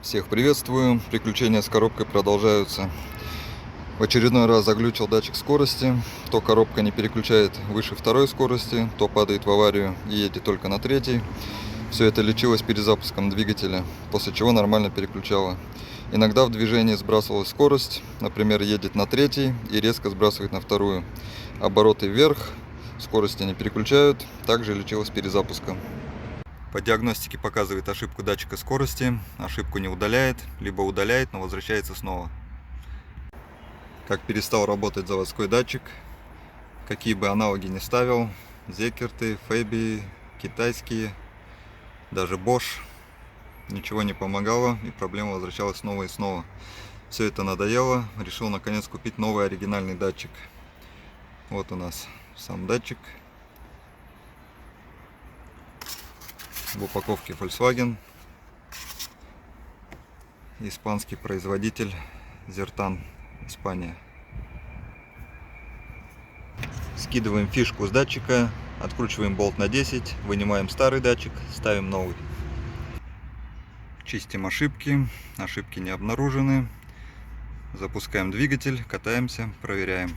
Всех приветствую. Приключения с коробкой продолжаются. В очередной раз заглючил датчик скорости. То коробка не переключает выше второй скорости, то падает в аварию и едет только на третьей. Все это лечилось перезапуском двигателя, после чего нормально переключало. Иногда в движении сбрасывалась скорость, например, едет на третий и резко сбрасывает на вторую. Обороты вверх, скорости не переключают, также лечилось перезапуском. По диагностике показывает ошибку датчика скорости, ошибку не удаляет, либо удаляет, но возвращается снова. Как перестал работать заводской датчик, какие бы аналоги не ставил, Зекерты, Феби, китайские, даже Bosch, ничего не помогало и проблема возвращалась снова и снова. Все это надоело, решил наконец купить новый оригинальный датчик. Вот у нас сам датчик. В упаковке Volkswagen, испанский производитель, Zertan, Испания. Скидываем фишку с датчика, откручиваем болт на 10, вынимаем старый датчик, ставим новый. Чистим ошибки, ошибки не обнаружены. Запускаем двигатель, катаемся, проверяем.